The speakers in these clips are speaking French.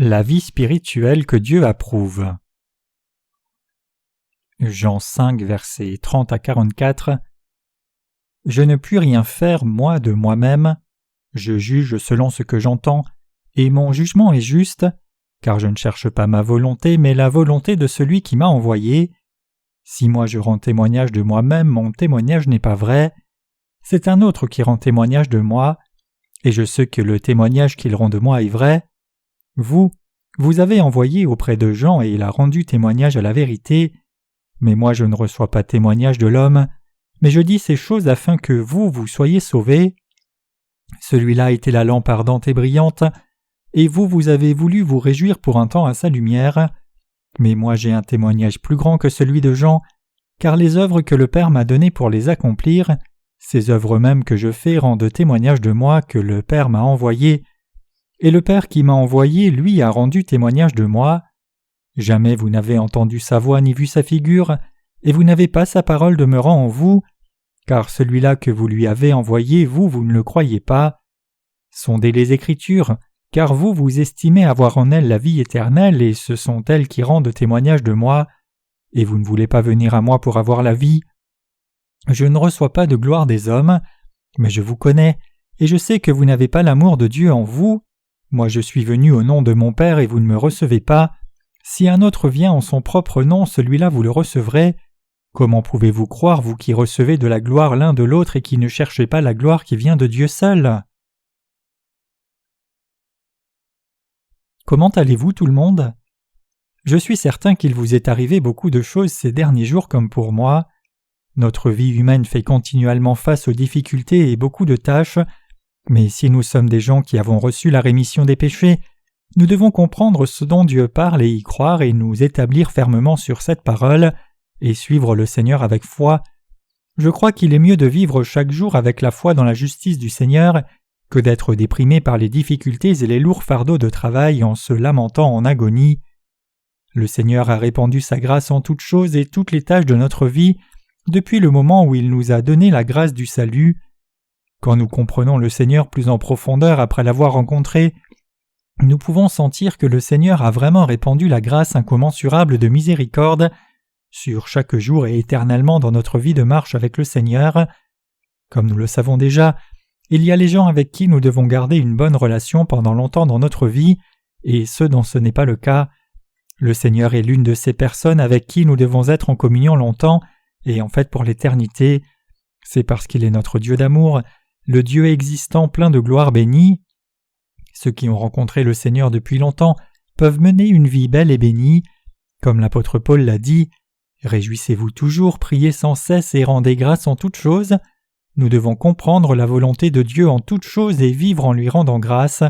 La vie spirituelle que Dieu approuve. Jean 5, versets 30 à 44. Je ne puis rien faire, moi, de moi-même. Je juge selon ce que j'entends, et mon jugement est juste, car je ne cherche pas ma volonté, mais la volonté de celui qui m'a envoyé. Si moi je rends témoignage de moi-même, mon témoignage n'est pas vrai. C'est un autre qui rend témoignage de moi, et je sais que le témoignage qu'il rend de moi est vrai. Vous avez envoyé auprès de Jean et il a rendu témoignage à la vérité, mais moi je ne reçois pas témoignage de l'homme, mais je dis ces choses afin que vous soyez sauvés. Celui-là était la lampe ardente et brillante, et vous avez voulu vous réjouir pour un temps à sa lumière. Mais moi j'ai un témoignage plus grand que celui de Jean, car les œuvres que le Père m'a données pour les accomplir, ces œuvres mêmes que je fais rendent témoignage de moi que le Père m'a envoyé, et le Père qui m'a envoyé, lui, a rendu témoignage de moi. Jamais vous n'avez entendu sa voix ni vu sa figure, et vous n'avez pas sa parole demeurant en vous, car celui-là que vous lui avez envoyé, vous ne le croyez pas. Sondez les Écritures, car vous estimez avoir en elles la vie éternelle, et ce sont elles qui rendent témoignage de moi, et vous ne voulez pas venir à moi pour avoir la vie. Je ne reçois pas de gloire des hommes, mais je vous connais, et je sais que vous n'avez pas l'amour de Dieu en vous. Moi je suis venu au nom de mon Père et vous ne me recevez pas. Si un autre vient en son propre nom, celui-là vous le recevrez. Comment pouvez-vous croire, vous qui recevez de la gloire l'un de l'autre et qui ne cherchez pas la gloire qui vient de Dieu seul? Comment allez-vous tout le monde? Je suis certain qu'il vous est arrivé beaucoup de choses ces derniers jours comme pour moi. Notre vie humaine fait continuellement face aux difficultés et beaucoup de tâches, mais si nous sommes des gens qui avons reçu la rémission des péchés, nous devons comprendre ce dont Dieu parle et y croire et nous établir fermement sur cette parole et suivre le Seigneur avec foi. Je crois qu'il est mieux de vivre chaque jour avec la foi dans la justice du Seigneur que d'être déprimé par les difficultés et les lourds fardeaux de travail en se lamentant en agonie. Le Seigneur a répandu sa grâce en toutes choses et toutes les tâches de notre vie depuis le moment où il nous a donné la grâce du salut. Quand nous comprenons le Seigneur plus en profondeur après l'avoir rencontré, nous pouvons sentir que le Seigneur a vraiment répandu la grâce incommensurable de miséricorde sur chaque jour et éternellement dans notre vie de marche avec le Seigneur. Comme nous le savons déjà, il y a les gens avec qui nous devons garder une bonne relation pendant longtemps dans notre vie, et ceux dont ce n'est pas le cas. Le Seigneur est l'une de ces personnes avec qui nous devons être en communion longtemps, et en fait pour l'éternité. C'est parce qu'il est notre Dieu d'amour, le Dieu existant plein de gloire bénie. Ceux qui ont rencontré le Seigneur depuis longtemps peuvent mener une vie belle et bénie. Comme l'apôtre Paul l'a dit, « Réjouissez-vous toujours, priez sans cesse et rendez grâce en toutes choses. » Nous devons comprendre la volonté de Dieu en toutes choses et vivre en lui rendant grâce.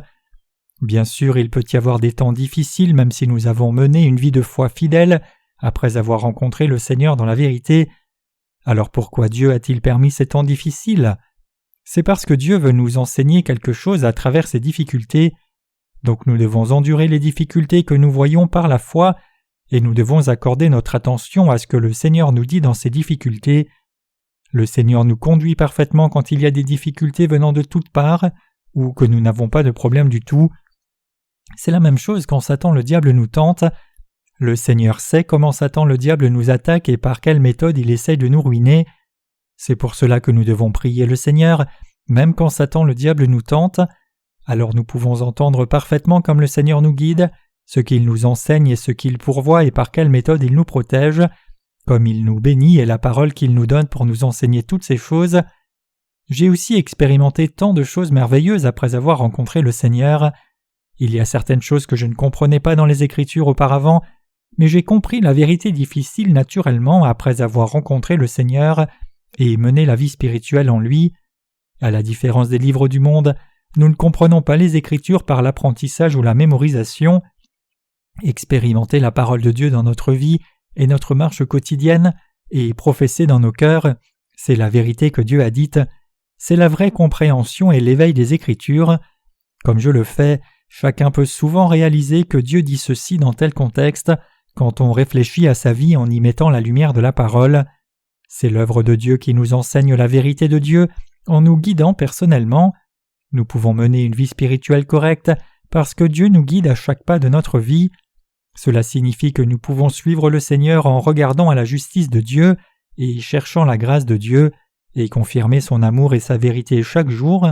Bien sûr, il peut y avoir des temps difficiles même si nous avons mené une vie de foi fidèle après avoir rencontré le Seigneur dans la vérité. Alors pourquoi Dieu a-t-il permis ces temps difficiles ? C'est parce que Dieu veut nous enseigner quelque chose à travers ces difficultés. Donc nous devons endurer les difficultés que nous voyons par la foi, et nous devons accorder notre attention à ce que le Seigneur nous dit dans ces difficultés. Le Seigneur nous conduit parfaitement quand il y a des difficultés venant de toutes parts, ou que nous n'avons pas de problème du tout. C'est la même chose quand Satan le diable nous tente. Le Seigneur sait comment Satan le diable nous attaque et par quelle méthode il essaye de nous ruiner. C'est pour cela que nous devons prier le Seigneur, même quand Satan le diable nous tente. Alors nous pouvons entendre parfaitement comme le Seigneur nous guide, ce qu'il nous enseigne et ce qu'il pourvoit et par quelle méthode il nous protège, comme il nous bénit et la parole qu'il nous donne pour nous enseigner toutes ces choses. J'ai aussi expérimenté tant de choses merveilleuses après avoir rencontré le Seigneur. Il y a certaines choses que je ne comprenais pas dans les Écritures auparavant, mais j'ai compris la vérité difficile naturellement après avoir rencontré le Seigneur et mené la vie spirituelle en lui. À la différence des livres du monde, nous ne comprenons pas les Écritures par l'apprentissage ou la mémorisation. Expérimenter la parole de Dieu dans notre vie et notre marche quotidienne et professer dans nos cœurs, c'est la vérité que Dieu a dite, c'est la vraie compréhension et l'éveil des Écritures. Comme je le fais, chacun peut souvent réaliser que Dieu dit ceci dans tel contexte quand on réfléchit à sa vie en y mettant la lumière de la parole. C'est l'œuvre de Dieu qui nous enseigne la vérité de Dieu en nous guidant personnellement. Nous pouvons mener une vie spirituelle correcte parce que Dieu nous guide à chaque pas de notre vie. Cela signifie que nous pouvons suivre le Seigneur en regardant à la justice de Dieu et cherchant la grâce de Dieu et confirmer son amour et sa vérité chaque jour.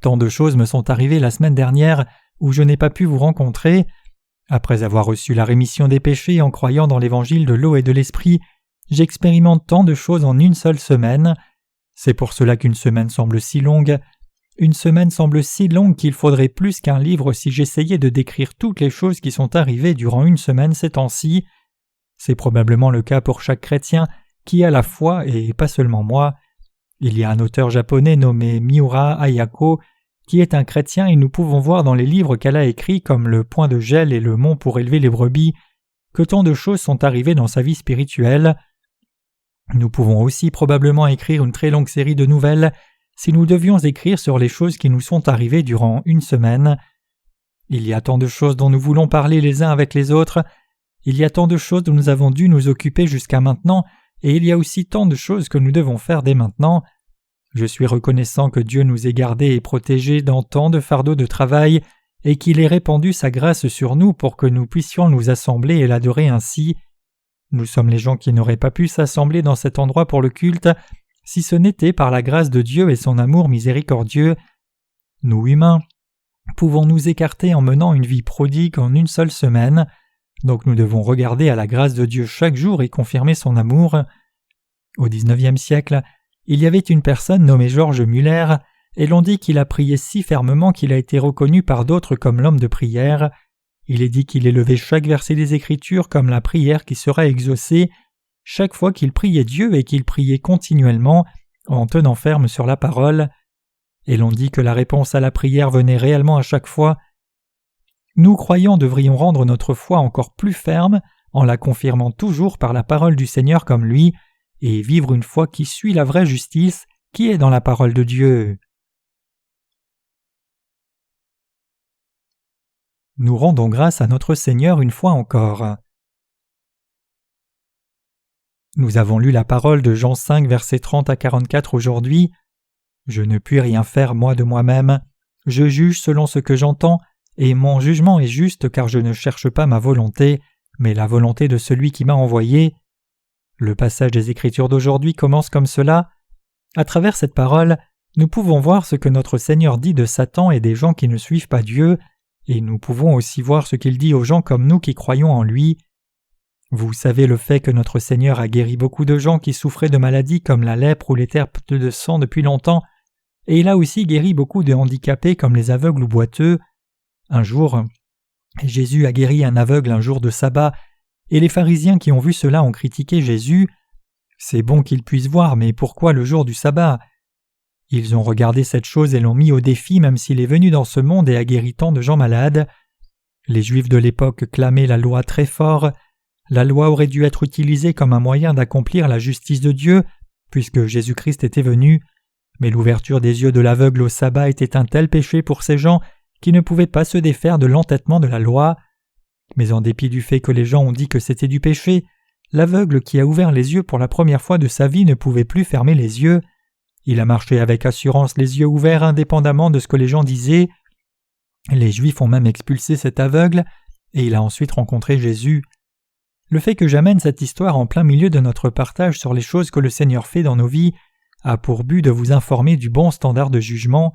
Tant de choses me sont arrivées la semaine dernière où je n'ai pas pu vous rencontrer. Après avoir reçu la rémission des péchés en croyant dans l'évangile de l'eau et de l'esprit, j'expérimente tant de choses en une seule semaine. C'est pour cela qu'une semaine semble si longue. Une semaine semble si longue qu'il faudrait plus qu'un livre si j'essayais de décrire toutes les choses qui sont arrivées durant une semaine ces temps-ci. C'est probablement le cas pour chaque chrétien qui a la foi et pas seulement moi. Il y a un auteur japonais nommé Miura Ayako qui est un chrétien et nous pouvons voir dans les livres qu'elle a écrits comme le point de gel et le mont pour élever les brebis que tant de choses sont arrivées dans sa vie spirituelle. Nous pouvons aussi probablement écrire une très longue série de nouvelles si nous devions écrire sur les choses qui nous sont arrivées durant une semaine. Il y a tant de choses dont nous voulons parler les uns avec les autres, il y a tant de choses dont nous avons dû nous occuper jusqu'à maintenant, et il y a aussi tant de choses que nous devons faire dès maintenant. Je suis reconnaissant que Dieu nous ait gardés et protégés dans tant de fardeaux de travail, et qu'il ait répandu sa grâce sur nous pour que nous puissions nous assembler et l'adorer ainsi. Nous sommes les gens qui n'auraient pas pu s'assembler dans cet endroit pour le culte, si ce n'était par la grâce de Dieu et son amour miséricordieux. Nous humains pouvons nous écarter en menant une vie prodigue en une seule semaine, donc nous devons regarder à la grâce de Dieu chaque jour et confirmer son amour. Au XIXe siècle, il y avait une personne nommée George Muller, et l'on dit qu'il a prié si fermement qu'il a été reconnu par d'autres comme l'homme de prière. Il est dit qu'il élevait chaque verset des Écritures comme la prière qui sera exaucée, chaque fois qu'il priait Dieu et qu'il priait continuellement en tenant ferme sur la parole. Et l'on dit que la réponse à la prière venait réellement à chaque fois. Nous croyants devrions rendre notre foi encore plus ferme en la confirmant toujours par la parole du Seigneur comme lui, et vivre une foi qui suit la vraie justice qui est dans la parole de Dieu. Nous rendons grâce à notre Seigneur une fois encore. Nous avons lu la parole de Jean 5, versets 30 à 44 aujourd'hui. « Je ne puis rien faire moi de moi-même. Je juge selon ce que j'entends, et mon jugement est juste car je ne cherche pas ma volonté, mais la volonté de celui qui m'a envoyé. » Le passage des Écritures d'aujourd'hui commence comme cela. À travers cette parole, nous pouvons voir ce que notre Seigneur dit de Satan et des gens qui ne suivent pas Dieu, et nous pouvons aussi voir ce qu'il dit aux gens comme nous qui croyons en lui. Vous savez le fait que notre Seigneur a guéri beaucoup de gens qui souffraient de maladies comme la lèpre ou les pertes de sang depuis longtemps, et il a aussi guéri beaucoup de handicapés comme les aveugles ou boiteux. Un jour, Jésus a guéri un aveugle un jour de sabbat, et les pharisiens qui ont vu cela ont critiqué Jésus. C'est bon qu'ils puissent voir, mais pourquoi le jour du sabbat ? Ils ont regardé cette chose et l'ont mis au défi même s'il est venu dans ce monde et a guéri tant de gens malades. Les Juifs de l'époque clamaient la loi très fort. La loi aurait dû être utilisée comme un moyen d'accomplir la justice de Dieu, puisque Jésus-Christ était venu, mais l'ouverture des yeux de l'aveugle au sabbat était un tel péché pour ces gens qui ne pouvaient pas se défaire de l'entêtement de la loi. Mais en dépit du fait que les gens ont dit que c'était du péché, l'aveugle qui a ouvert les yeux pour la première fois de sa vie ne pouvait plus fermer les yeux. Il a marché avec assurance les yeux ouverts indépendamment de ce que les gens disaient. Les Juifs ont même expulsé cet aveugle, et il a ensuite rencontré Jésus. Le fait que j'amène cette histoire en plein milieu de notre partage sur les choses que le Seigneur fait dans nos vies a pour but de vous informer du bon standard de jugement.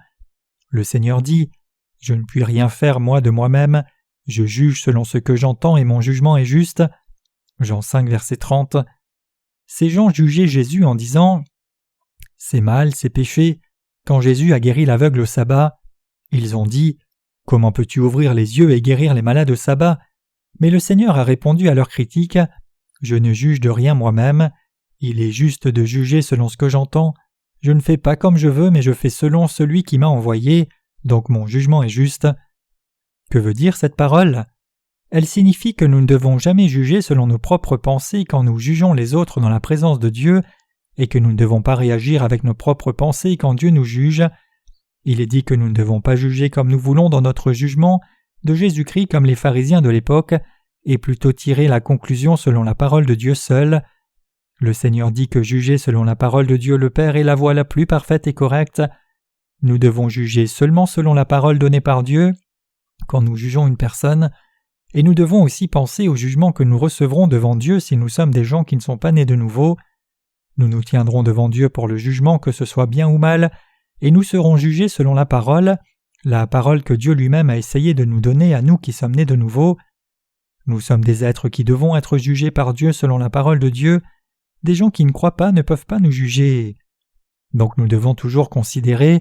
Le Seigneur dit « Je ne puis rien faire moi de moi-même, je juge selon ce que j'entends et mon jugement est juste. » Jean 5, verset 30. Ces gens jugeaient Jésus en disant « C'est mal, c'est péché » quand Jésus a guéri l'aveugle au sabbat. Ils ont dit « Comment peux-tu ouvrir les yeux et guérir les malades au sabbat ?» Mais le Seigneur a répondu à leur critique « Je ne juge de rien moi-même. Il est juste de juger selon ce que j'entends. Je ne fais pas comme je veux, mais je fais selon celui qui m'a envoyé, donc mon jugement est juste. » Que veut dire cette parole ? Elle signifie que nous ne devons jamais juger selon nos propres pensées quand nous jugeons les autres dans la présence de Dieu, et que nous ne devons pas réagir avec nos propres pensées quand Dieu nous juge. Il est dit que nous ne devons pas juger comme nous voulons dans notre jugement de Jésus-Christ comme les pharisiens de l'époque, et plutôt tirer la conclusion selon la parole de Dieu seul. Le Seigneur dit que juger selon la parole de Dieu le Père est la voie la plus parfaite et correcte. Nous devons juger seulement selon la parole donnée par Dieu, quand nous jugeons une personne, et nous devons aussi penser au jugement que nous recevrons devant Dieu si nous sommes des gens qui ne sont pas nés de nouveau. Nous nous tiendrons devant Dieu pour le jugement, que ce soit bien ou mal, et nous serons jugés selon la parole que Dieu lui-même a essayé de nous donner à nous qui sommes nés de nouveau. Nous sommes des êtres qui devons être jugés par Dieu selon la parole de Dieu. Des gens qui ne croient pas ne peuvent pas nous juger. Donc nous devons toujours considérer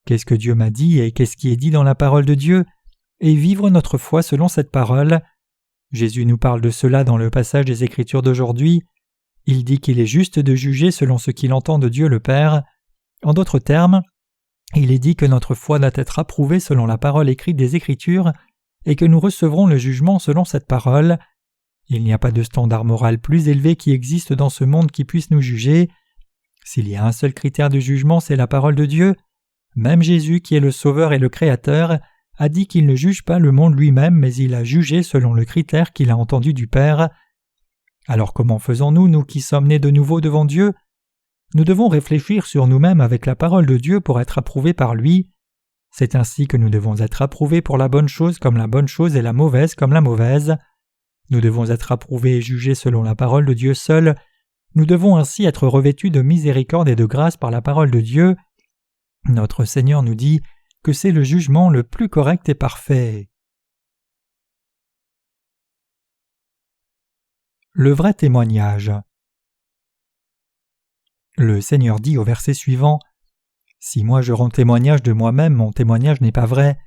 qu'est-ce que Dieu m'a dit et qu'est-ce qui est dit dans la parole de Dieu, et vivre notre foi selon cette parole. Jésus nous parle de cela dans le passage des Écritures d'aujourd'hui. Il dit qu'il est juste de juger selon ce qu'il entend de Dieu le Père. En d'autres termes, il est dit que notre foi doit être approuvée selon la parole écrite des Écritures et que nous recevrons le jugement selon cette parole. Il n'y a pas de standard moral plus élevé qui existe dans ce monde qui puisse nous juger. S'il y a un seul critère de jugement, c'est la parole de Dieu. Même Jésus, qui est le Sauveur et le Créateur, a dit qu'il ne juge pas le monde lui-même, mais il a jugé selon le critère qu'il a entendu du Père. Alors comment faisons-nous, nous qui sommes nés de nouveau devant Dieu? Nous devons réfléchir sur nous-mêmes avec la parole de Dieu pour être approuvés par lui. C'est ainsi que nous devons être approuvés pour la bonne chose comme la bonne chose et la mauvaise comme la mauvaise. Nous devons être approuvés et jugés selon la parole de Dieu seul. Nous devons ainsi être revêtus de miséricorde et de grâce par la parole de Dieu. Notre Seigneur nous dit que c'est le jugement le plus correct et parfait. Le vrai témoignage. Le Seigneur dit au verset suivant : « Si moi je rends témoignage de moi-même, mon témoignage n'est pas vrai.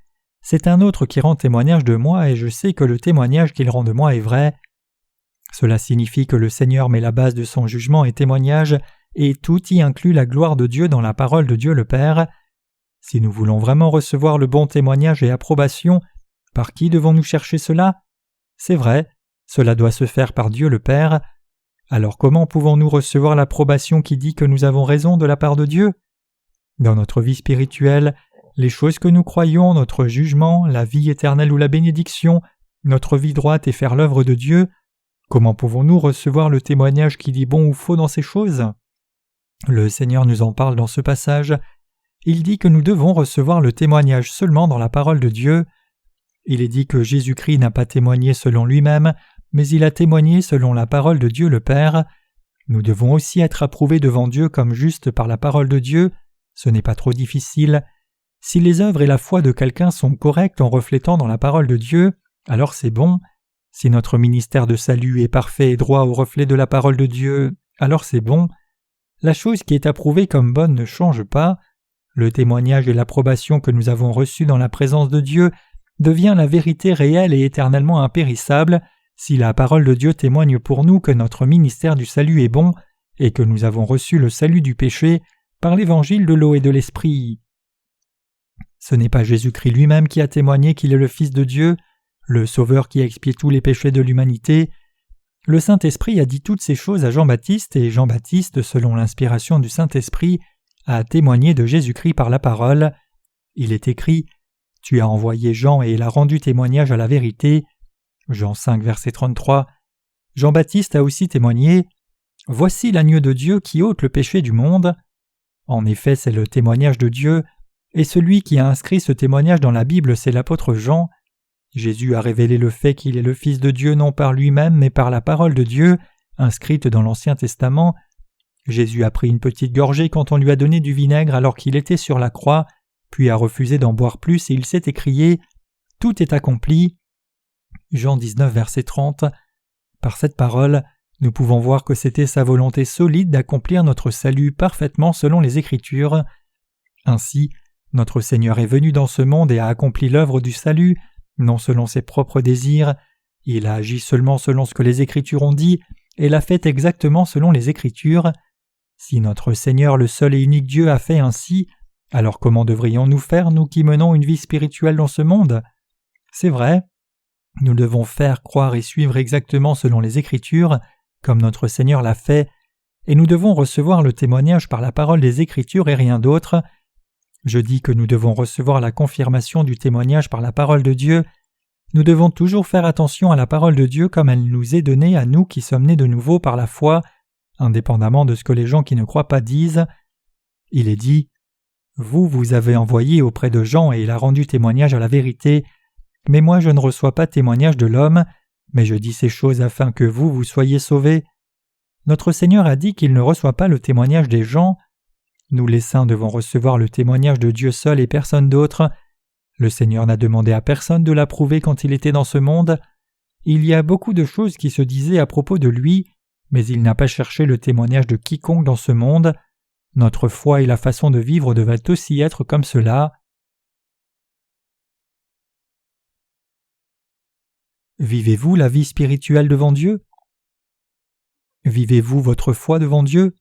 C'est un autre qui rend témoignage de moi, et je sais que le témoignage qu'il rend de moi est vrai. » Cela signifie que le Seigneur met la base de son jugement et témoignage, et tout y inclut la gloire de Dieu dans la parole de Dieu le Père. Si nous voulons vraiment recevoir le bon témoignage et approbation, par qui devons-nous chercher cela? C'est vrai, cela doit se faire par Dieu le Père. Alors comment pouvons-nous recevoir l'approbation qui dit que nous avons raison de la part de Dieu? Dans notre vie spirituelle, les choses que nous croyons, notre jugement, la vie éternelle ou la bénédiction, notre vie droite et faire l'œuvre de Dieu, comment pouvons-nous recevoir le témoignage qui dit bon ou faux dans ces choses? Le Seigneur nous en parle dans ce passage. Il dit que nous devons recevoir le témoignage seulement dans la parole de Dieu. Il est dit que Jésus-Christ n'a pas témoigné selon lui-même, mais il a témoigné selon la parole de Dieu le Père. Nous devons aussi être approuvés devant Dieu comme justes par la parole de Dieu. Ce n'est pas trop difficile. Si les œuvres et la foi de quelqu'un sont correctes en reflétant dans la parole de Dieu, alors c'est bon. Si notre ministère de salut est parfait et droit au reflet de la parole de Dieu, alors c'est bon. La chose qui est approuvée comme bonne ne change pas. Le témoignage et l'approbation que nous avons reçus dans la présence de Dieu devient la vérité réelle et éternellement impérissable si la parole de Dieu témoigne pour nous que notre ministère du salut est bon et que nous avons reçu le salut du péché par l'évangile de l'eau et de l'esprit. Ce n'est pas Jésus-Christ lui-même qui a témoigné qu'il est le Fils de Dieu, le Sauveur qui a expié tous les péchés de l'humanité. Le Saint-Esprit a dit toutes ces choses à Jean-Baptiste, et Jean-Baptiste, selon l'inspiration du Saint-Esprit, a témoigné de Jésus-Christ par la parole. Il est écrit « Tu as envoyé Jean et il a rendu témoignage à la vérité » Jean 5, verset 33. Jean-Baptiste a aussi témoigné « Voici l'agneau de Dieu qui ôte le péché du monde » En effet, c'est le témoignage de Dieu, et celui qui a inscrit ce témoignage dans la Bible, c'est l'apôtre Jean. Jésus a révélé le fait qu'il est le Fils de Dieu non par lui-même, mais par la parole de Dieu, inscrite dans l'Ancien Testament. Jésus a pris une petite gorgée quand on lui a donné du vinaigre alors qu'il était sur la croix, puis a refusé d'en boire plus et il s'est écrié « Tout est accompli ». Jean 19, verset 30. Par cette parole, nous pouvons voir que c'était sa volonté solide d'accomplir notre salut parfaitement selon les Écritures. Ainsi, notre Seigneur est venu dans ce monde et a accompli l'œuvre du salut, non selon ses propres désirs. Il a agi seulement selon ce que les Écritures ont dit et l'a fait exactement selon les Écritures. Si notre Seigneur, le seul et unique Dieu, a fait ainsi, alors comment devrions-nous faire, nous qui menons une vie spirituelle dans ce monde? C'est vrai, nous devons faire, croire et suivre exactement selon les Écritures, comme notre Seigneur l'a fait, et nous devons recevoir le témoignage par la parole des Écritures et rien d'autre. Je dis que nous devons recevoir la confirmation du témoignage par la parole de Dieu. Nous devons toujours faire attention à la parole de Dieu comme elle nous est donnée à nous qui sommes nés de nouveau par la foi, indépendamment de ce que les gens qui ne croient pas disent. Il est dit « Vous avez envoyé auprès de Jean et il a rendu témoignage à la vérité. mais moi je ne reçois pas témoignage de l'homme, mais je dis ces choses afin que vous soyez sauvés. Notre Seigneur a dit qu'il ne reçoit pas le témoignage des gens. Nous les saints devons recevoir le témoignage de Dieu seul et personne d'autre. Le Seigneur n'a demandé à personne de l'approuver quand il était dans ce monde. Il y a beaucoup de choses qui se disaient à propos de lui, mais il n'a pas cherché le témoignage de quiconque dans ce monde. Notre foi et la façon de vivre devaient aussi être comme cela. Vivez-vous la vie spirituelle devant Dieu? Vivez-vous votre foi devant Dieu?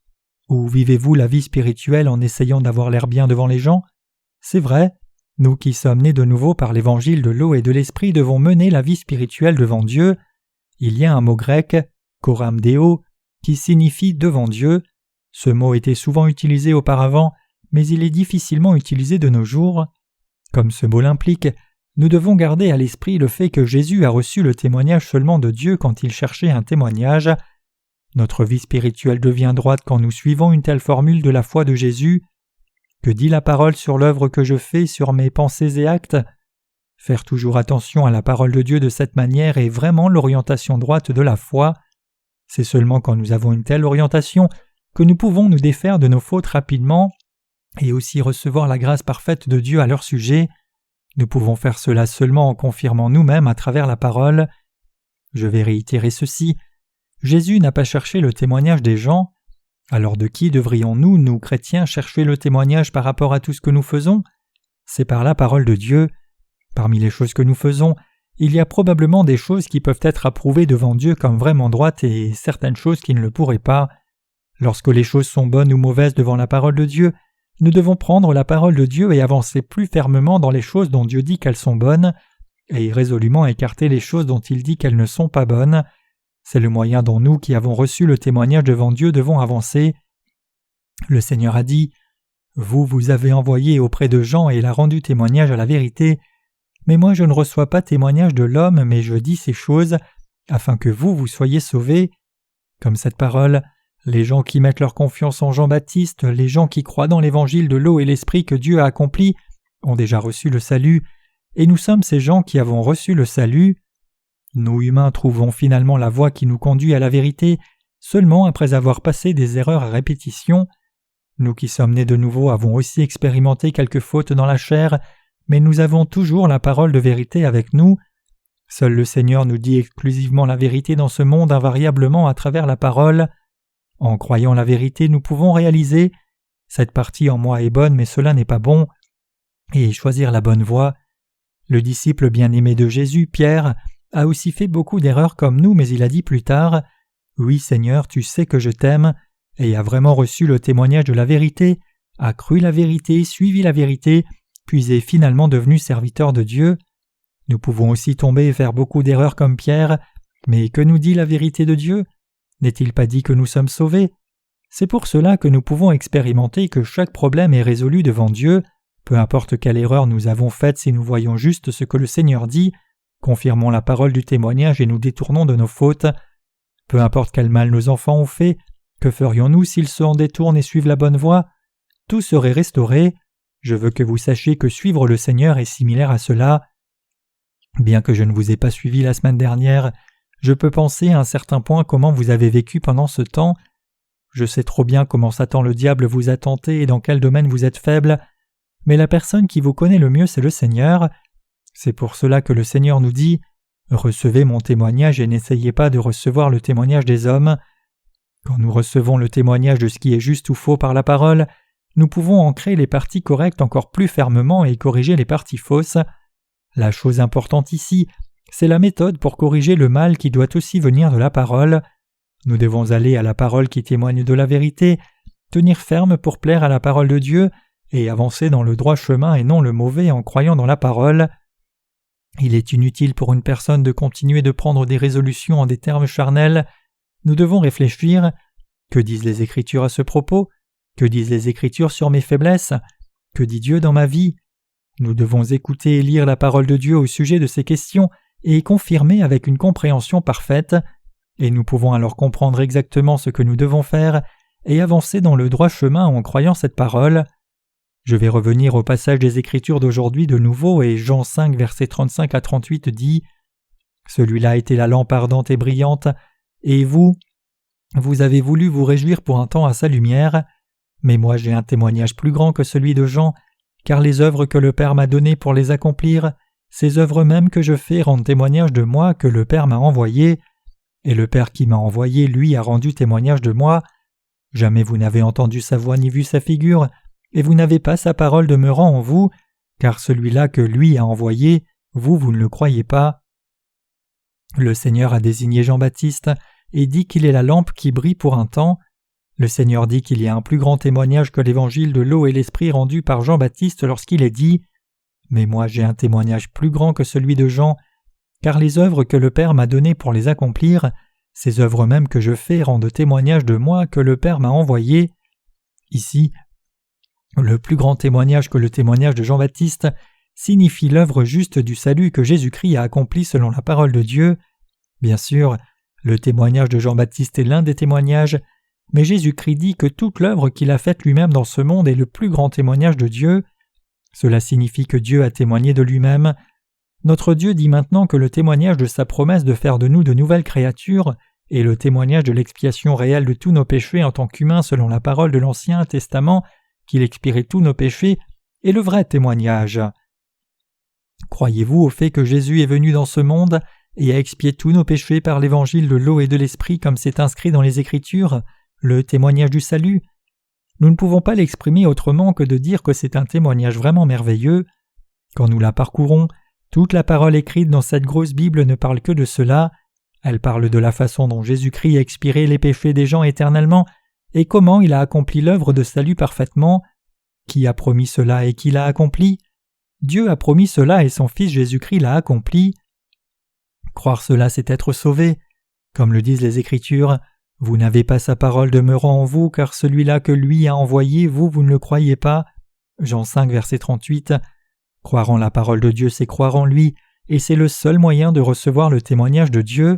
Ou vivez-vous la vie spirituelle en essayant d'avoir l'air bien devant les gens? C'est vrai, nous qui sommes nés de nouveau par l'évangile de l'eau et de l'esprit devons mener la vie spirituelle devant Dieu. Il y a un mot grec, coram deo, qui signifie devant Dieu. Ce mot était souvent utilisé auparavant, mais il est difficilement utilisé de nos jours. Comme ce mot l'implique, nous devons garder à l'esprit le fait que Jésus a reçu le témoignage seulement de Dieu quand il cherchait un témoignage. Notre vie spirituelle devient droite quand nous suivons une telle formule de la foi de Jésus. Que dit la parole sur l'œuvre que je fais, sur mes pensées et actes? Faire toujours attention à la parole de Dieu de cette manière est vraiment l'orientation droite de la foi. C'est seulement quand nous avons une telle orientation que nous pouvons nous défaire de nos fautes rapidement et aussi recevoir la grâce parfaite de Dieu à leur sujet. Nous pouvons faire cela seulement en confirmant nous-mêmes à travers la parole. Je vais réitérer ceci. Jésus n'a pas cherché le témoignage des gens. Alors de qui devrions-nous, nous chrétiens, chercher le témoignage par rapport à tout ce que nous faisons? C'est par la parole de Dieu. Parmi les choses que nous faisons, il y a probablement des choses qui peuvent être approuvées devant Dieu comme vraiment droites et certaines choses qui ne le pourraient pas. Lorsque les choses sont bonnes ou mauvaises devant la parole de Dieu, nous devons prendre la parole de Dieu et avancer plus fermement dans les choses dont Dieu dit qu'elles sont bonnes, et résolument écarter les choses dont il dit qu'elles ne sont pas bonnes. C'est le moyen dont nous qui avons reçu le témoignage devant Dieu devons avancer. Le Seigneur a dit « Vous avez envoyé auprès de Jean et il a rendu témoignage à la vérité. Mais moi je ne reçois pas témoignage de l'homme, mais je dis ces choses, afin que vous soyez sauvés. » Comme cette parole, les gens qui mettent leur confiance en Jean-Baptiste, les gens qui croient dans l'évangile de l'eau et l'esprit que Dieu a accompli, ont déjà reçu le salut, et nous sommes ces gens qui avons reçu le salut. Nous humains trouvons finalement la voie qui nous conduit à la vérité seulement après avoir passé des erreurs à répétition. Nous qui sommes nés de nouveau avons aussi expérimenté quelques fautes dans la chair, mais nous avons toujours la parole de vérité avec nous. Seul le Seigneur nous dit exclusivement la vérité dans ce monde invariablement à travers la parole. En croyant la vérité, nous pouvons réaliser « cette partie en moi est bonne, mais cela n'est pas bon » et choisir la bonne voie. Le disciple bien-aimé de Jésus, Pierre, a aussi fait beaucoup d'erreurs comme nous, mais il a dit plus tard « Oui Seigneur, tu sais que je t'aime » et a vraiment reçu le témoignage de la vérité, a cru la vérité, suivi la vérité, puis est finalement devenu serviteur de Dieu. Nous pouvons aussi tomber et faire beaucoup d'erreurs comme Pierre, mais que nous dit la vérité de Dieu? N'est-il pas dit que nous sommes sauvés? C'est pour cela que nous pouvons expérimenter que chaque problème est résolu devant Dieu, peu importe quelle erreur nous avons faite si nous voyons juste ce que le Seigneur dit, confirmons la parole du témoignage et nous détournons de nos fautes. Peu importe quel mal nos enfants ont fait, que ferions-nous s'ils s'en détournent et suivent la bonne voie? Tout serait restauré. Je veux que vous sachiez que suivre le Seigneur est similaire à cela. Bien que je ne vous ai pas suivi la semaine dernière, je peux penser à un certain point comment vous avez vécu pendant ce temps. Je sais trop bien comment Satan le diable vous a tenté et dans quel domaine vous êtes faible, mais la personne qui vous connaît le mieux c'est le Seigneur. C'est pour cela que le Seigneur nous dit « Recevez mon témoignage et n'essayez pas de recevoir le témoignage des hommes. » Quand nous recevons le témoignage de ce qui est juste ou faux par la parole, nous pouvons ancrer les parties correctes encore plus fermement et corriger les parties fausses. La chose importante ici, c'est la méthode pour corriger le mal qui doit aussi venir de la parole. Nous devons aller à la parole qui témoigne de la vérité, tenir ferme pour plaire à la parole de Dieu et avancer dans le droit chemin et non le mauvais en croyant dans la parole. Il est inutile pour une personne de continuer de prendre des résolutions en des termes charnels. Nous devons réfléchir. Que disent les Écritures à ce propos? Que disent les Écritures sur mes faiblesses? Que dit Dieu dans ma vie? Nous devons écouter et lire la parole de Dieu au sujet de ces questions et confirmer avec une compréhension parfaite, et nous pouvons alors comprendre exactement ce que nous devons faire et avancer dans le droit chemin en croyant cette parole. Je vais revenir au passage des Écritures d'aujourd'hui de nouveau, et Jean 5, versets 35 à 38 dit « Celui-là était la lampe ardente et brillante, et vous avez voulu vous réjouir pour un temps à sa lumière. Mais moi j'ai un témoignage plus grand que celui de Jean, car les œuvres que le Père m'a données pour les accomplir, ces œuvres mêmes que je fais rendent témoignage de moi que le Père m'a envoyé, et le Père qui m'a envoyé, lui, a rendu témoignage de moi. Jamais vous n'avez entendu sa voix ni vu sa figure, et vous n'avez pas sa parole demeurant en vous, car celui-là que lui a envoyé, vous ne le croyez pas. » Le Seigneur a désigné Jean-Baptiste et dit qu'il est la lampe qui brille pour un temps. Le Seigneur dit qu'il y a un plus grand témoignage que l'évangile de l'eau et l'esprit rendu par Jean-Baptiste lorsqu'il est dit « Mais moi j'ai un témoignage plus grand que celui de Jean, car les œuvres que le Père m'a données pour les accomplir, ces œuvres mêmes que je fais rendent témoignage de moi que le Père m'a envoyé. » Ici, le plus grand témoignage que le témoignage de Jean-Baptiste signifie l'œuvre juste du salut que Jésus-Christ a accomplie selon la parole de Dieu. Bien sûr, le témoignage de Jean-Baptiste est l'un des témoignages, mais Jésus-Christ dit que toute l'œuvre qu'il a faite lui-même dans ce monde est le plus grand témoignage de Dieu. Cela signifie que Dieu a témoigné de lui-même. Notre Dieu dit maintenant que le témoignage de sa promesse de faire de nous de nouvelles créatures et le témoignage de l'expiation réelle de tous nos péchés en tant qu'humains selon la parole de l'Ancien Testament, qu'il expirait tous nos péchés, est le vrai témoignage. Croyez-vous au fait que Jésus est venu dans ce monde et a expié tous nos péchés par l'évangile de l'eau et de l'esprit comme c'est inscrit dans les Écritures, le témoignage du salut? Nous ne pouvons pas l'exprimer autrement que de dire que c'est un témoignage vraiment merveilleux. Quand nous la parcourons, toute la parole écrite dans cette grosse Bible ne parle que de cela. Elle parle de la façon dont Jésus-Christ a expiré les péchés des gens éternellement et comment il a accompli l'œuvre de salut parfaitement. Qui a promis cela et qui l'a accompli? Dieu a promis cela et son Fils Jésus-Christ l'a accompli. Croire cela, c'est être sauvé. Comme le disent les Écritures, « Vous n'avez pas sa parole demeurant en vous, car celui-là que lui a envoyé, vous ne le croyez pas. » Jean 5, verset 38. Croire en la parole de Dieu, c'est croire en lui, et c'est le seul moyen de recevoir le témoignage de Dieu.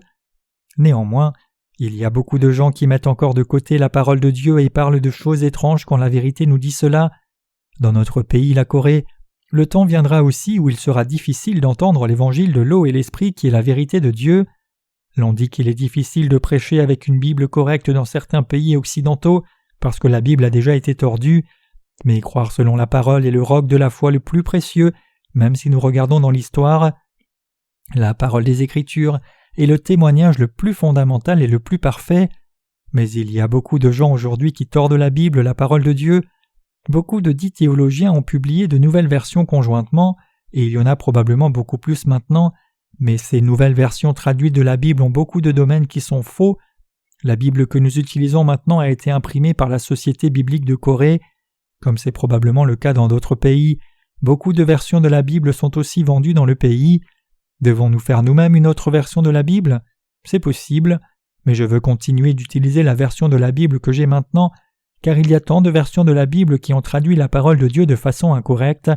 Néanmoins, il y a beaucoup de gens qui mettent encore de côté la parole de Dieu et parlent de choses étranges quand la vérité nous dit cela. Dans notre pays, la Corée, le temps viendra aussi où il sera difficile d'entendre l'évangile de l'eau et l'esprit qui est la vérité de Dieu. L'on dit qu'il est difficile de prêcher avec une Bible correcte dans certains pays occidentaux parce que la Bible a déjà été tordue, mais croire selon la parole est le roc de la foi le plus précieux, même si nous regardons dans l'histoire. La parole des Écritures est le témoignage le plus fondamental et le plus parfait, mais il y a beaucoup de gens aujourd'hui qui tordent la Bible, la parole de Dieu. Beaucoup de dits théologiens ont publié de nouvelles versions conjointement, et il y en a probablement beaucoup plus maintenant, mais ces nouvelles versions traduites de la Bible ont beaucoup de domaines qui sont faux. La Bible que nous utilisons maintenant a été imprimée par la Société biblique de Corée. Comme c'est probablement le cas dans d'autres pays, beaucoup de versions de la Bible sont aussi vendues dans le pays. Devons-nous faire nous-mêmes une autre version de la Bible? C'est possible, mais je veux continuer d'utiliser la version de la Bible que j'ai maintenant, car il y a tant de versions de la Bible qui ont traduit la parole de Dieu de façon incorrecte.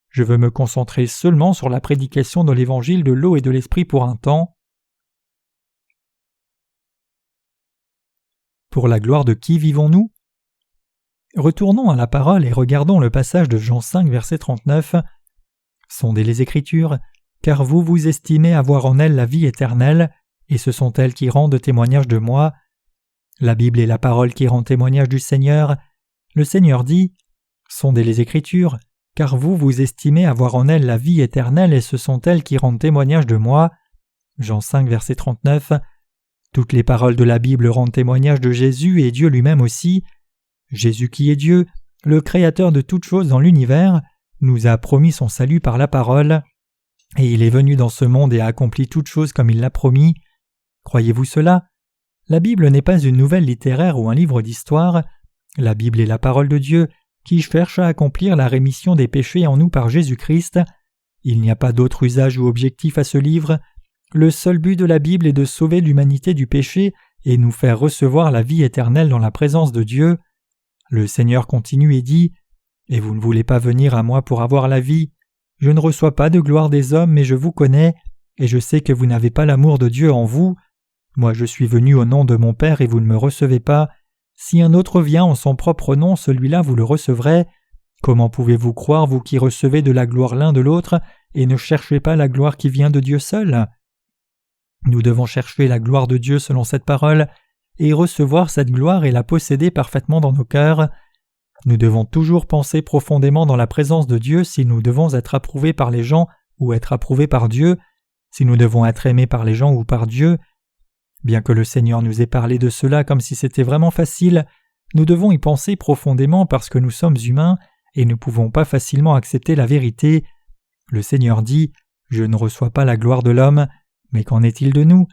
Je veux me concentrer seulement sur la prédication de l'évangile de l'eau et de l'esprit pour un temps. Pour la gloire de qui vivons-nous? Retournons à la parole et regardons le passage de Jean 5, verset 39. « Sondez les Écritures, car vous estimez avoir en elles la vie éternelle, et ce sont elles qui rendent témoignage de moi. » La Bible est la parole qui rend témoignage du Seigneur. Le Seigneur dit « Sondez les Écritures, car vous estimez avoir en elles la vie éternelle, et ce sont elles qui rendent témoignage de moi. » Jean 5, verset 39. Toutes les paroles de la Bible rendent témoignage de Jésus et Dieu lui-même aussi. Jésus qui est Dieu, le Créateur de toutes choses dans l'univers, nous a promis son salut par la parole, et il est venu dans ce monde et a accompli toutes choses comme il l'a promis. Croyez-vous cela? La Bible n'est pas une nouvelle littéraire ou un livre d'histoire. La Bible est la parole de Dieu qui cherche à accomplir la rémission des péchés en nous par Jésus-Christ. Il n'y a pas d'autre usage ou objectif à ce livre. Le seul but de la Bible est de sauver l'humanité du péché et nous faire recevoir la vie éternelle dans la présence de Dieu. Le Seigneur continue et dit « Et vous ne voulez pas venir à moi pour avoir la vie. Je ne reçois pas de gloire des hommes, mais je vous connais, et je sais que vous n'avez pas l'amour de Dieu en vous. Moi je suis venu au nom de mon Père et vous ne me recevez pas. Si un autre vient en son propre nom, celui-là vous le recevrez. Comment pouvez-vous croire, vous qui recevez de la gloire l'un de l'autre, et ne cherchez pas la gloire qui vient de Dieu seul ? Nous devons chercher la gloire de Dieu selon cette parole, et recevoir cette gloire et la posséder parfaitement dans nos cœurs. Nous devons toujours penser profondément dans la présence de Dieu si nous devons être approuvés par les gens ou être approuvés par Dieu, si nous devons être aimés par les gens ou par Dieu. Bien que le Seigneur nous ait parlé de cela comme si c'était vraiment facile, nous devons y penser profondément parce que nous sommes humains et ne pouvons pas facilement accepter la vérité. Le Seigneur dit « Je ne reçois pas la gloire de l'homme », mais qu'en est-il de nous ?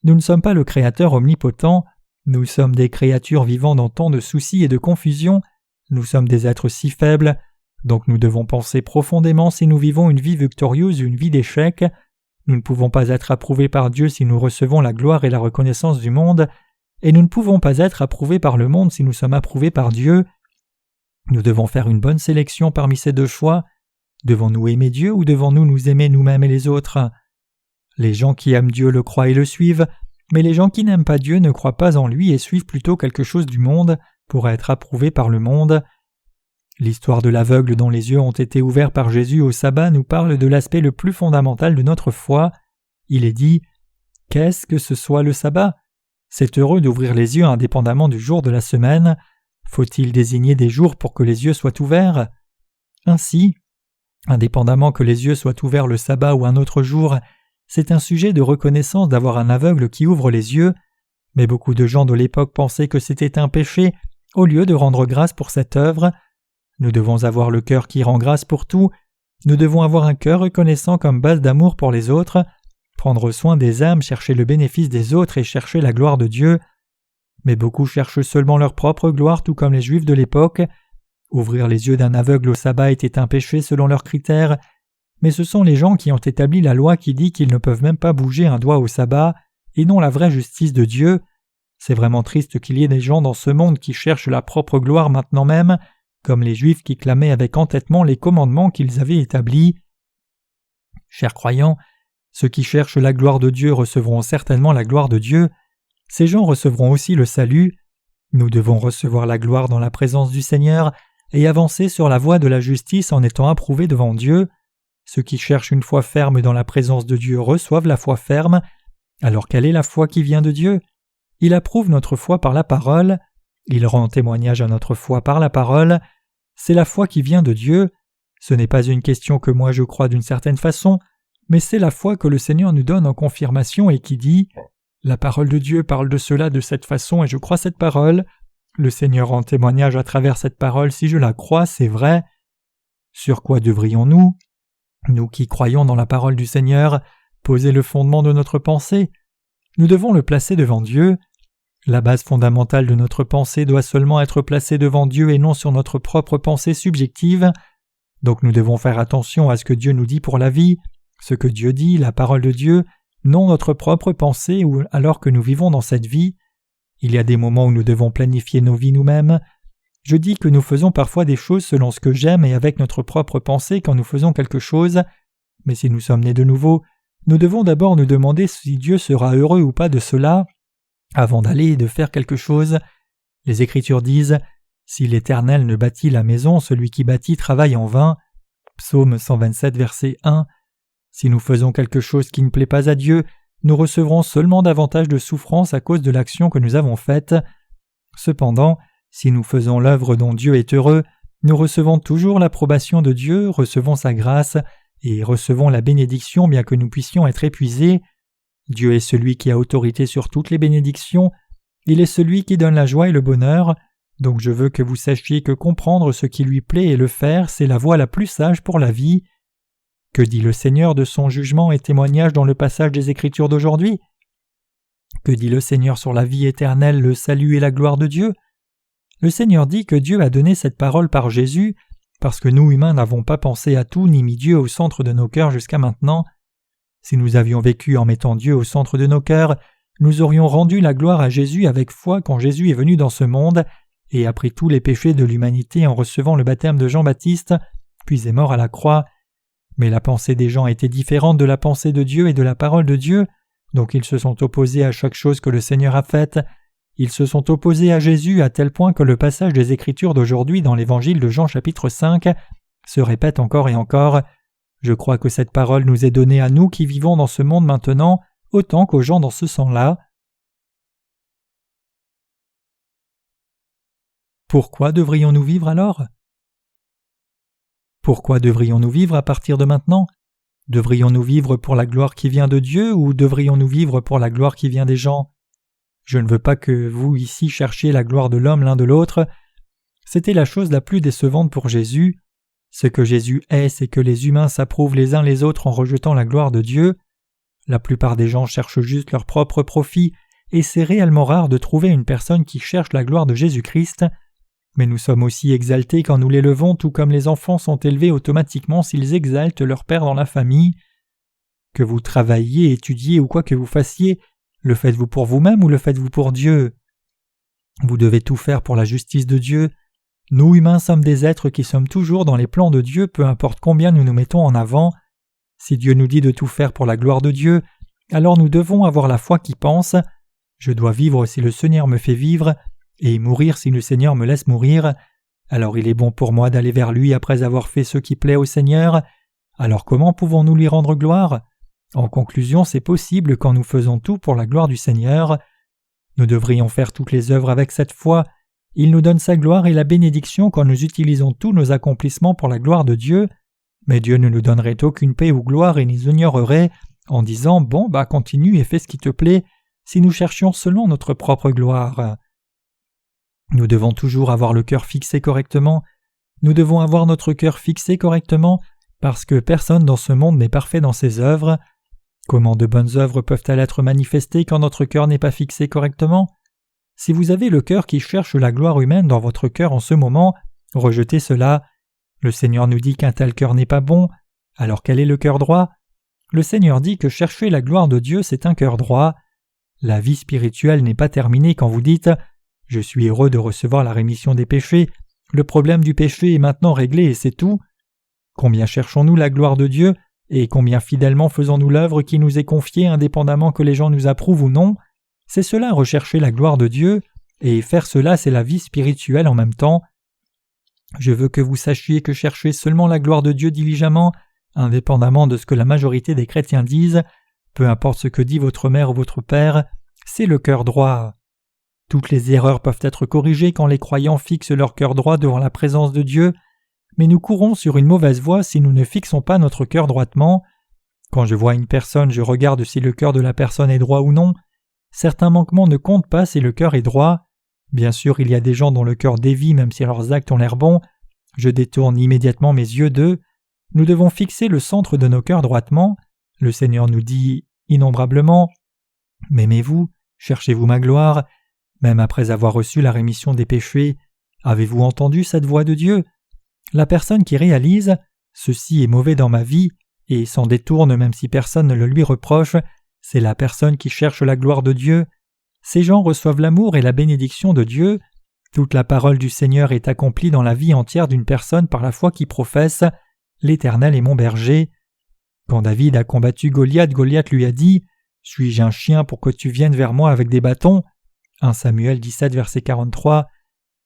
Nous ne sommes pas le Créateur omnipotent, nous sommes des créatures vivant dans tant de soucis et de confusion, nous sommes des êtres si faibles, donc nous devons penser profondément si nous vivons une vie victorieuse ou une vie d'échec. Nous ne pouvons pas être approuvés par Dieu si nous recevons la gloire et la reconnaissance du monde, et nous ne pouvons pas être approuvés par le monde si nous sommes approuvés par Dieu. Nous devons faire une bonne sélection parmi ces deux choix. Devons-nous aimer Dieu ou devons-nous nous aimer nous-mêmes et les autres ? Les gens qui aiment Dieu le croient et le suivent, mais les gens qui n'aiment pas Dieu ne croient pas en lui et suivent plutôt quelque chose du monde pour être approuvés par le monde. L'histoire de l'aveugle dont les yeux ont été ouverts par Jésus au sabbat nous parle de l'aspect le plus fondamental de notre foi. Il est dit « Qu'est-ce que ce soit le sabbat ? C'est heureux d'ouvrir les yeux indépendamment du jour de la semaine. Faut-il désigner des jours pour que les yeux soient ouverts ? Ainsi, indépendamment que les yeux soient ouverts le sabbat ou un autre jour, c'est un sujet de reconnaissance d'avoir un aveugle qui ouvre les yeux, mais beaucoup de gens de l'époque pensaient que c'était un péché au lieu de rendre grâce pour cette œuvre. Nous devons avoir le cœur qui rend grâce pour tout, nous devons avoir un cœur reconnaissant comme base d'amour pour les autres, prendre soin des âmes, chercher le bénéfice des autres et chercher la gloire de Dieu. Mais beaucoup cherchent seulement leur propre gloire, tout comme les Juifs de l'époque. Ouvrir les yeux d'un aveugle au sabbat était un péché selon leurs critères, mais ce sont les gens qui ont établi la loi qui dit qu'ils ne peuvent même pas bouger un doigt au sabbat, et non la vraie justice de Dieu. C'est vraiment triste qu'il y ait des gens dans ce monde qui cherchent la propre gloire maintenant même, comme les Juifs qui clamaient avec entêtement les commandements qu'ils avaient établis. Chers croyants, ceux qui cherchent la gloire de Dieu recevront certainement la gloire de Dieu. Ces gens recevront aussi le salut. Nous devons recevoir la gloire dans la présence du Seigneur et avancer sur la voie de la justice en étant approuvés devant Dieu. Ceux qui cherchent une foi ferme dans la présence de Dieu reçoivent la foi ferme. Alors quelle est la foi qui vient de Dieu ? Il approuve notre foi par la parole. Il rend témoignage à notre foi par la parole. C'est la foi qui vient de Dieu. Ce n'est pas une question que moi je crois d'une certaine façon, mais c'est la foi que le Seigneur nous donne en confirmation et qui dit « La parole de Dieu parle de cela de cette façon et je crois cette parole. Le Seigneur rend témoignage à travers cette parole, si je la crois, c'est vrai. » Sur quoi devrions-nous, nous qui croyons dans la parole du Seigneur, poser le fondement de notre pensée ? Nous devons le placer devant Dieu. La base fondamentale de notre pensée doit seulement être placée devant Dieu et non sur notre propre pensée subjective. Donc nous devons faire attention à ce que Dieu nous dit pour la vie, ce que Dieu dit, la parole de Dieu, non notre propre pensée ou alors que nous vivons dans cette vie. Il y a des moments où nous devons planifier nos vies nous-mêmes. Je dis que nous faisons parfois des choses selon ce que j'aime et avec notre propre pensée quand nous faisons quelque chose, mais si nous sommes nés de nouveau, nous devons d'abord nous demander si Dieu sera heureux ou pas de cela, avant d'aller et de faire quelque chose. Les Écritures disent « Si l'Éternel ne bâtit la maison, celui qui bâtit travaille en vain » Psaume 127, verset 1. Si nous faisons quelque chose qui ne plaît pas à Dieu, nous recevrons seulement davantage de souffrance à cause de l'action que nous avons faite. Cependant, si nous faisons l'œuvre dont Dieu est heureux, nous recevons toujours l'approbation de Dieu, recevons sa grâce et recevons la bénédiction bien que nous puissions être épuisés. Dieu est celui qui a autorité sur toutes les bénédictions, il est celui qui donne la joie et le bonheur, donc je veux que vous sachiez que comprendre ce qui lui plaît et le faire, c'est la voie la plus sage pour la vie. Que dit le Seigneur de son jugement et témoignage dans le passage des Écritures d'aujourd'hui ? Que dit le Seigneur sur la vie éternelle, le salut et la gloire de Dieu ? Le Seigneur dit que Dieu a donné cette parole par Jésus, parce que nous humains n'avons pas pensé à tout ni mis Dieu au centre de nos cœurs jusqu'à maintenant. Si nous avions vécu en mettant Dieu au centre de nos cœurs, nous aurions rendu la gloire à Jésus avec foi quand Jésus est venu dans ce monde et a pris tous les péchés de l'humanité en recevant le baptême de Jean-Baptiste, puis est mort à la croix. Mais la pensée des gens était différente de la pensée de Dieu et de la parole de Dieu, donc ils se sont opposés à chaque chose que le Seigneur a faite. Ils se sont opposés à Jésus à tel point que le passage des Écritures d'aujourd'hui dans l'Évangile de Jean chapitre 5 se répète encore et encore. Je crois que cette parole nous est donnée à nous qui vivons dans ce monde maintenant autant qu'aux gens dans ce sang-là. Pourquoi devrions-nous vivre alors ? Pourquoi devrions-nous vivre à partir de maintenant ? Devrions-nous vivre pour la gloire qui vient de Dieu ou devrions-nous vivre pour la gloire qui vient des gens ? Je ne veux pas que vous ici cherchiez la gloire de l'homme l'un de l'autre. C'était la chose la plus décevante pour Jésus. Ce que Jésus est, c'est que les humains s'approuvent les uns les autres en rejetant la gloire de Dieu. La plupart des gens cherchent juste leur propre profit, et c'est réellement rare de trouver une personne qui cherche la gloire de Jésus-Christ. Mais nous sommes aussi exaltés quand nous l'élevons, tout comme les enfants sont élevés automatiquement s'ils exaltent leur père dans la famille. Que vous travailliez, étudiez ou quoi que vous fassiez, le faites-vous pour vous-même ou le faites-vous pour Dieu ? Vous devez tout faire pour la justice de Dieu. Nous humains sommes des êtres qui sommes toujours dans les plans de Dieu, peu importe combien nous nous mettons en avant. Si Dieu nous dit de tout faire pour la gloire de Dieu, alors nous devons avoir la foi qui pense « Je dois vivre si le Seigneur me fait vivre » et mourir si le Seigneur me laisse mourir. Alors il est bon pour moi d'aller vers lui après avoir fait ce qui plaît au Seigneur. Alors comment pouvons-nous lui rendre gloire ? En conclusion, c'est possible quand nous faisons tout pour la gloire du Seigneur. Nous devrions faire toutes les œuvres avec cette foi. Il nous donne sa gloire et la bénédiction quand nous utilisons tous nos accomplissements pour la gloire de Dieu. Mais Dieu ne nous donnerait aucune paix ou gloire et nous ignorerait en disant « Bon, continue et fais ce qui te plaît » si nous cherchions seulement notre propre gloire. Nous devons toujours avoir le cœur fixé correctement. Nous devons avoir notre cœur fixé correctement parce que personne dans ce monde n'est parfait dans ses œuvres. Comment de bonnes œuvres peuvent-elles être manifestées quand notre cœur n'est pas fixé correctement ? Si vous avez le cœur qui cherche la gloire humaine dans votre cœur en ce moment, rejetez cela. Le Seigneur nous dit qu'un tel cœur n'est pas bon. Alors quel est le cœur droit ? Le Seigneur dit que chercher la gloire de Dieu, c'est un cœur droit. La vie spirituelle n'est pas terminée quand vous dites « Je suis heureux de recevoir la rémission des péchés, le problème du péché est maintenant réglé et c'est tout ». Combien cherchons-nous la gloire de Dieu et combien fidèlement faisons-nous l'œuvre qui nous est confiée indépendamment que les gens nous approuvent ou non ? C'est cela rechercher la gloire de Dieu, et faire cela c'est la vie spirituelle en même temps. Je veux que vous sachiez que chercher seulement la gloire de Dieu diligemment, indépendamment de ce que la majorité des chrétiens disent, peu importe ce que dit votre mère ou votre père, c'est le cœur droit. Toutes les erreurs peuvent être corrigées quand les croyants fixent leur cœur droit devant la présence de Dieu, mais nous courons sur une mauvaise voie si nous ne fixons pas notre cœur droitement. Quand je vois une personne, je regarde si le cœur de la personne est droit ou non. Certains manquements ne comptent pas si le cœur est droit. Bien sûr, il y a des gens dont le cœur dévie même si leurs actes ont l'air bons. Je détourne immédiatement mes yeux d'eux. Nous devons fixer le centre de nos cœurs droitement. Le Seigneur nous dit innombrablement « M'aimez-vous ? Cherchez-vous ma gloire ? Même après avoir reçu la rémission des péchés, avez-vous entendu cette voix de Dieu ? La personne qui réalise « Ceci est mauvais dans ma vie » et s'en détourne même si personne ne le lui reproche, c'est la personne qui cherche la gloire de Dieu. Ces gens reçoivent l'amour et la bénédiction de Dieu. Toute la parole du Seigneur est accomplie dans la vie entière d'une personne par la foi qui professe « L'Éternel est mon berger ». Quand David a combattu Goliath, Goliath lui a dit « Suis-je un chien pour que tu viennes vers moi avec des bâtons » 1 Samuel 17, verset 43.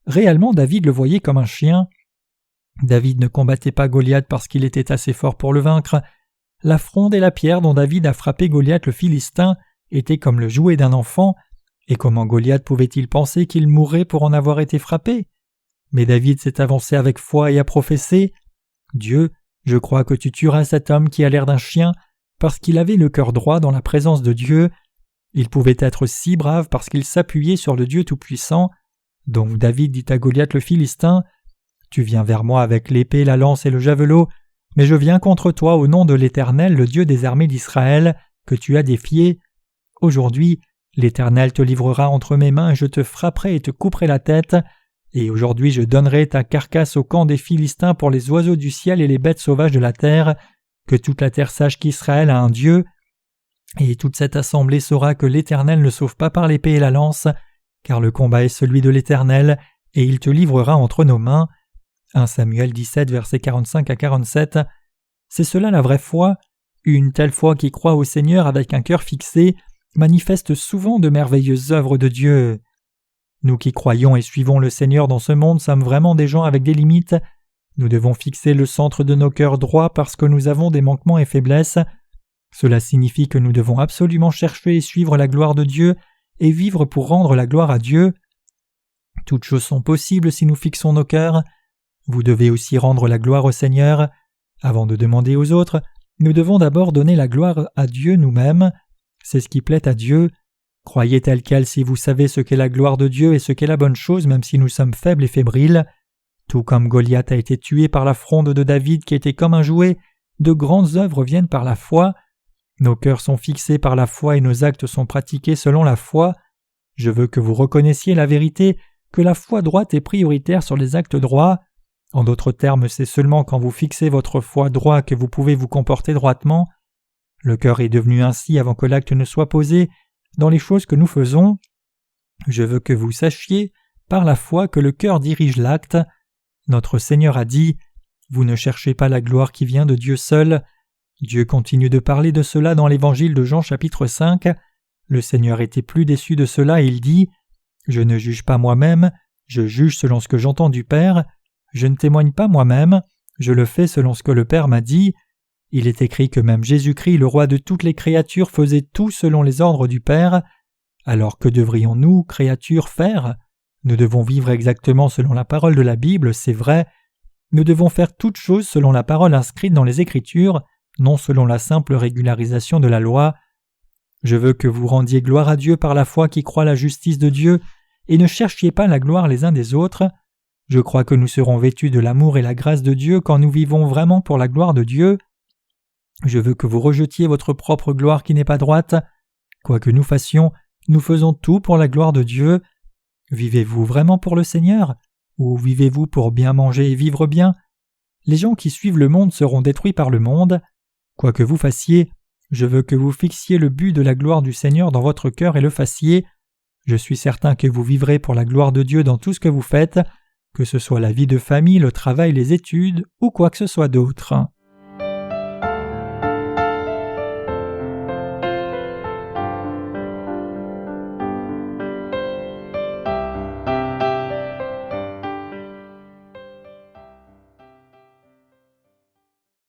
Réellement, David le voyait comme un chien. David ne combattait pas Goliath parce qu'il était assez fort pour le vaincre. La fronde et la pierre dont David a frappé Goliath le Philistin étaient comme le jouet d'un enfant, et comment Goliath pouvait-il penser qu'il mourrait pour en avoir été frappé ? Mais David s'est avancé avec foi et a professé « Dieu, je crois que tu tueras cet homme qui a l'air d'un chien, parce qu'il avait le cœur droit dans la présence de Dieu. Il pouvait être si brave parce qu'il s'appuyait sur le Dieu Tout-Puissant. Donc David dit à Goliath le Philistin « Tu viens vers moi avec l'épée, la lance et le javelot, mais je viens contre toi au nom de l'Éternel, le Dieu des armées d'Israël, que tu as défié. Aujourd'hui, l'Éternel te livrera entre mes mains et je te frapperai et te couperai la tête. Et aujourd'hui je donnerai ta carcasse au camp des Philistins pour les oiseaux du ciel et les bêtes sauvages de la terre, que toute la terre sache qu'Israël a un Dieu. Et toute cette assemblée saura que l'Éternel ne sauve pas par l'épée et la lance, car le combat est celui de l'Éternel, et il te livrera entre nos mains. » 1 Samuel 17, versets 45 à 47. C'est cela la vraie foi. Une telle foi qui croit au Seigneur avec un cœur fixé manifeste souvent de merveilleuses œuvres de Dieu. Nous qui croyons et suivons le Seigneur dans ce monde sommes vraiment des gens avec des limites. Nous devons fixer le centre de nos cœurs droit parce que nous avons des manquements et faiblesses. Cela signifie que nous devons absolument chercher et suivre la gloire de Dieu et vivre pour rendre la gloire à Dieu. Toutes choses sont possibles si nous fixons nos cœurs. Vous devez aussi rendre la gloire au Seigneur. Avant de demander aux autres, nous devons d'abord donner la gloire à Dieu nous-mêmes. C'est ce qui plaît à Dieu. Croyez tel quel si vous savez ce qu'est la gloire de Dieu et ce qu'est la bonne chose même si nous sommes faibles et fébriles. Tout comme Goliath a été tué par la fronde de David qui était comme un jouet, de grandes œuvres viennent par la foi. Nos cœurs sont fixés par la foi et nos actes sont pratiqués selon la foi. Je veux que vous reconnaissiez la vérité, que la foi droite est prioritaire sur les actes droits. En d'autres termes, c'est seulement quand vous fixez votre foi droit que vous pouvez vous comporter droitement. Le cœur est devenu ainsi avant que l'acte ne soit posé dans les choses que nous faisons. Je veux que vous sachiez par la foi que le cœur dirige l'acte. Notre Seigneur a dit « Vous ne cherchez pas la gloire qui vient de Dieu seul ». Dieu continue de parler de cela dans l'Évangile de Jean chapitre 5. Le Seigneur était plus déçu de cela et il dit « Je ne juge pas moi-même, je juge selon ce que j'entends du Père. Je ne témoigne pas moi-même, je le fais selon ce que le Père m'a dit. » Il est écrit que même Jésus-Christ, le roi de toutes les créatures, faisait tout selon les ordres du Père. Alors que devrions-nous, créatures, faire ? Nous devons vivre exactement selon la parole de la Bible, c'est vrai. Nous devons faire toutes choses selon la parole inscrite dans les Écritures, non selon la simple régularisation de la loi. Je veux que vous rendiez gloire à Dieu par la foi qui croit la justice de Dieu, et ne cherchiez pas la gloire les uns des autres. Je crois que nous serons vêtus de l'amour et la grâce de Dieu quand nous vivons vraiment pour la gloire de Dieu. Je veux que vous rejetiez votre propre gloire qui n'est pas droite. Quoi que nous fassions, nous faisons tout pour la gloire de Dieu. Vivez-vous vraiment pour le Seigneur ? Ou vivez-vous pour bien manger et vivre bien ? Les gens qui suivent le monde seront détruits par le monde. Quoi que vous fassiez, je veux que vous fixiez le but de la gloire du Seigneur dans votre cœur et le fassiez. Je suis certain que vous vivrez pour la gloire de Dieu dans tout ce que vous faites, que ce soit la vie de famille, le travail, les études ou quoi que ce soit d'autre.